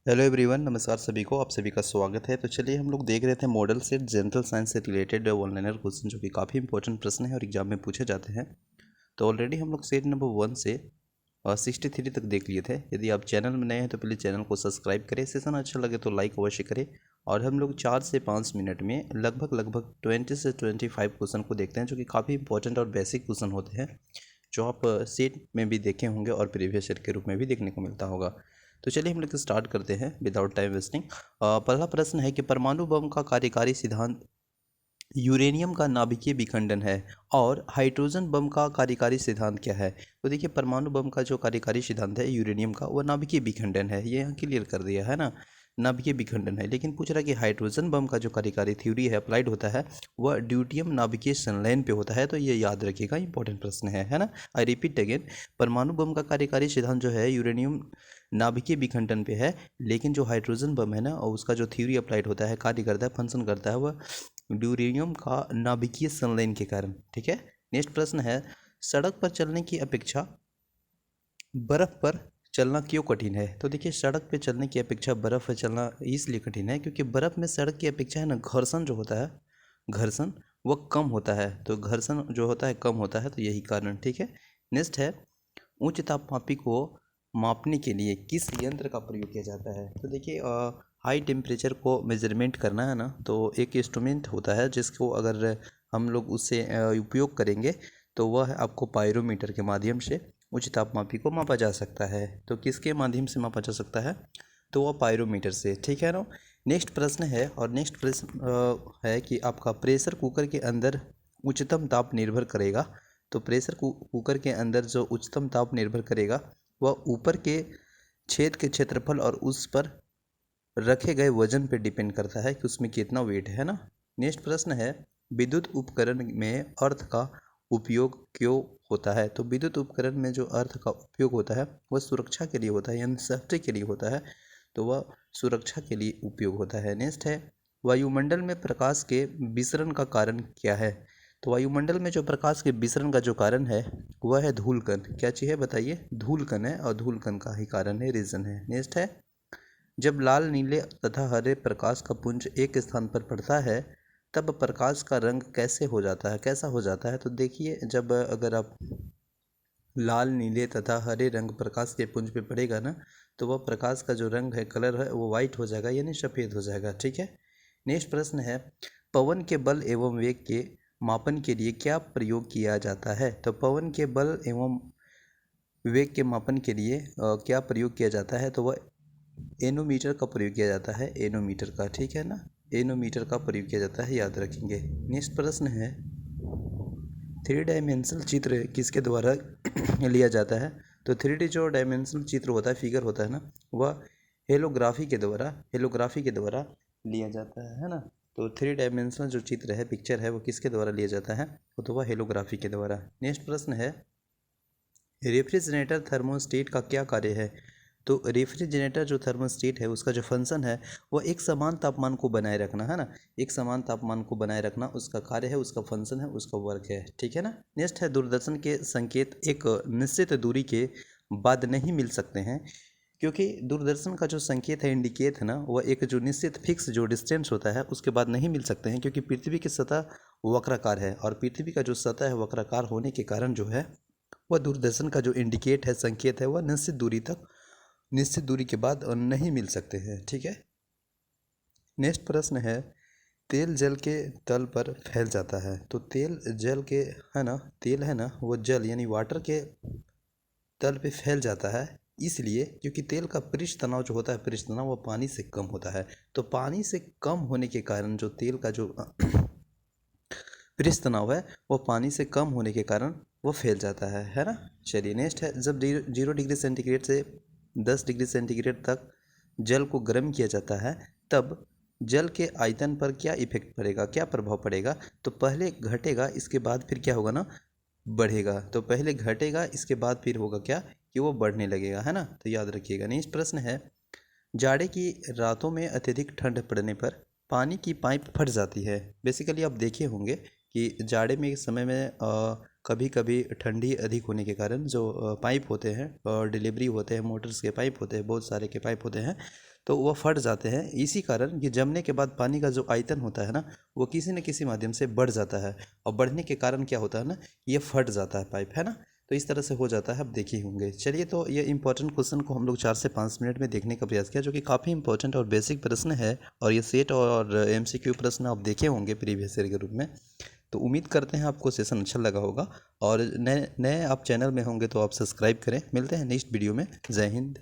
Hello everyone, नमस्कार सभी को। आप सभी का स्वागत है। तो चलिए हम लोग देख रहे थे मॉडल सेट जनरल साइंस से रिलेटेड वन लाइनर क्वेश्चन, जो कि काफ़ी इंपॉर्टेंट प्रश्न है और एग्जाम में पूछे जाते हैं। तो ऑलरेडी हम लोग सेट नंबर 1 से 63 तक देख लिए थे। यदि आप चैनल में नए हैं तो प्लीज़ चैनल को सब्सक्राइब करें। सेशन अच्छा लगे तो लाइक अवश्य करें। और हम लोग 4 से 5 मिनट में लगभग 20 से 25 क्वेश्चन को देखते हैं, जो कि काफ़ी इंपॉर्टेंट और बेसिक क्वेश्चन होते हैं, जो आप सेट में भी देखे होंगे और प्रीवियस ईयर के रूप में भी देखने को मिलता होगा। तो चलिए हम लोग स्टार्ट करते हैं विदाउट टाइम वेस्टिंग। पहला प्रश्न है कि परमाणु बम का कार्यकारी सिद्धांत यूरेनियम का नाभिकीय विखंडन है और हाइड्रोजन बम का कार्यकारी सिद्धांत क्या है। तो देखिए, परमाणु बम का जो कार्यकारी सिद्धांत है यूरेनियम का, वह नाभिकीय विखंडन है। ये यहाँ क्लियर कर दिया है ना, नाभिकीय विखंडन है। लेकिन पूछ रहा है कि हाइड्रोजन बम का जो कार्यकारी थ्योरी है, अप्लाइड होता है, वह ड्यूटियम नाभिकीय संलयन पे होता है। तो ये याद रखिएगा, इंपॉर्टेंट प्रश्न है ना। आई रिपीट अगेन, परमाणु बम का कार्यकारी सिद्धांत जो है यूरेनियम नाभिकीय विखंडन पे है, लेकिन जो हाइड्रोजन बम है ना, और उसका जो थ्योरी अप्लाइड होता है, कार्य करता है, फंक्शन करता है, वह ड्यूरेनियम का नाभिकीय संलयन के कारण। ठीक है। नेक्स्ट प्रश्न है, सड़क पर चलने की अपेक्षा बर्फ पर चलना क्यों कठिन है। तो देखिए, सड़क पे चलने की अपेक्षा बर्फ पर चलना इसलिए कठिन है क्योंकि बर्फ में सड़क की अपेक्षा है ना, घर्षण जो होता है, घर्षण वह कम होता है। तो घर्षण जो होता है कम होता है, तो यही कारण। ठीक है। नेक्स्ट है, उच्च तापमापी को मापने के लिए किस यंत्र का प्रयोग किया जाता है। तो देखिए, हाई टेम्परेचर को मेजरमेंट करना है ना, तो एक इंस्ट्रूमेंट होता है जिसको अगर हम लोग उससे उपयोग करेंगे, तो वह आपको पायरोमीटर के माध्यम से उच्च तापमापी को मापा जा सकता है। तो किसके माध्यम से मापा जा सकता है, तो वह पायरोमीटर से। ठीक है ना। नेक्स्ट प्रश्न है, और नेक्स्ट प्रश्न है कि आपका प्रेशर कुकर के अंदर उच्चतम ताप निर्भर करेगा। तो प्रेशर कुकर के अंदर जो उच्चतम ताप निर्भर करेगा, वह ऊपर के छेद के क्षेत्रफल और उस पर रखे गए वजन पर डिपेंड करता है कि उसमें कितना वेट है ना। नेक्स्ट प्रश्न है, विद्युत उपकरण में अर्थ का उपयोग क्यों होता है। तो विद्युत उपकरण में जो अर्थ का उपयोग होता है, वह सुरक्षा के लिए होता है, यानी सेफ्टी के लिए होता है। तो वह सुरक्षा के लिए उपयोग होता है। नेक्स्ट है, वायुमंडल में प्रकाश के विसरण का कारण क्या है। तो वायुमंडल में जो प्रकाश के विसरण का जो कारण है, वह है धूलकण। क्या चीज़ है बताइए, धूलकण है, और धूलकण का ही कारण है, रीजन है। नेक्स्ट है, जब लाल नीले तथा हरे प्रकाश का पुंज एक स्थान पर पड़ता है, तब प्रकाश का रंग कैसे हो जाता है, कैसा हो जाता है। तो देखिए, जब अगर आप लाल नीले तथा हरे रंग प्रकाश के पुंज पे पड़ेगा ना, तो वह प्रकाश का जो रंग है, कलर है, वो वाइट हो जाएगा, यानी सफ़ेद हो जाएगा। ठीक है। नेक्स्ट प्रश्न है, पवन के बल एवं वेग के मापन के लिए क्या प्रयोग किया जाता है। तो पवन के बल एवं वेग के मापन के लिए क्या प्रयोग किया जाता है, तो वह एनोमीटर का प्रयोग किया जाता है, एनोमीटर का। ठीक है ना, एनोमीटर का प्रयोग किया जाता है, याद रखेंगे। नेक्स्ट प्रश्न है, 3 डायमेंशनल चित्र किसके द्वारा लिया जाता है। तो 3D जो डायमेंशनल चित्र होता है, फिगर होता है ना, वह हेलोग्राफी के द्वारा लिया जाता है ना। तो 3 डायमेंशनल जो चित्र है, पिक्चर है, वो किसके द्वारा लिया जाता है, वो तो वह हेलोग्राफी के द्वारा। नेक्स्ट प्रश्न है, रेफ्रिजरेटर थर्मोस्टेट का क्या कार्य है। तो रेफ्रिजरेटर जो थर्मोस्टेट है, उसका जो फंक्शन है, वह एक समान तापमान को बनाए रखना है ना, एक समान तापमान को बनाए रखना उसका कार्य है, उसका फंक्शन है, उसका वर्क है। ठीक है ना। नेक्स्ट है, दूरदर्शन के संकेत एक निश्चित दूरी के बाद नहीं मिल सकते हैं, क्योंकि दूरदर्शन का जो संकेत है, इंडिकेट है ना, वह एक जो निश्चित फिक्स जो डिस्टेंस होता है, उसके बाद नहीं मिल सकते हैं, क्योंकि पृथ्वी की सतह वक्राकार है, और पृथ्वी का जो सतह है वक्राकार होने के कारण जो है, वह दूरदर्शन का जो इंडिकेट है, संकेत है, वह निश्चित दूरी के बाद नहीं मिल सकते हैं। ठीक है। नेक्स्ट प्रश्न है, तेल जल के तल पर फैल जाता है। तो तेल जल के, है ना, तेल है ना, वो जल यानी वाटर के तल पे फैल जाता है, इसलिए क्योंकि तेल का पृष्ठ तनाव जो होता है, पृष्ठ तनाव वो पानी से कम होता है। तो पानी से कम होने के कारण जो तेल का जो पृष्ठ तनाव है, वो पानी से कम होने के कारण वो फैल जाता है ना। चलिए नेक्स्ट है, जब 0 डिग्री सेंटीग्रेड से 10 डिग्री सेंटीग्रेड तक जल को गर्म किया जाता है, तब जल के आयतन पर क्या इफेक्ट पड़ेगा, क्या प्रभाव पड़ेगा। तो पहले घटेगा, इसके बाद फिर क्या होगा ना, बढ़ेगा। तो पहले घटेगा, इसके बाद फिर होगा क्या, कि वो बढ़ने लगेगा, है ना। तो याद रखिएगा। नेक्स्ट प्रश्न है, जाड़े की रातों में अत्यधिक ठंड पड़ने पर पानी की पाइप फट जाती है। बेसिकली आप देखे होंगे कि जाड़े में समय में कभी कभी ठंडी अधिक होने के कारण जो पाइप होते हैं, डिलीवरी होते हैं, मोटर्स के पाइप होते हैं, बहुत सारे के पाइप होते हैं, तो वह फट जाते हैं। इसी कारण कि जमने के बाद पानी का जो आयतन होता है ना, वो किसी न किसी माध्यम से बढ़ जाता है, और बढ़ने के कारण क्या होता है ना, ये फट जाता है पाइप, है ना। तो इस तरह से हो जाता है, आप देखे होंगे। चलिए, तो ये इंपॉर्टेंट क्वेश्चन को हम लोग 4 से 5 मिनट में देखने का प्रयास किया, जो कि काफ़ी इंपॉर्टेंट और बेसिक प्रश्न है। और ये सेट और MCQ प्रश्न आप देखे होंगे प्रीवियस ईयर के रूप में। तो उम्मीद करते हैं आपको सेशन अच्छा लगा होगा, और नए नए आप चैनल में होंगे तो आप सब्सक्राइब करें। मिलते हैं नेक्स्ट वीडियो में। जय हिंद।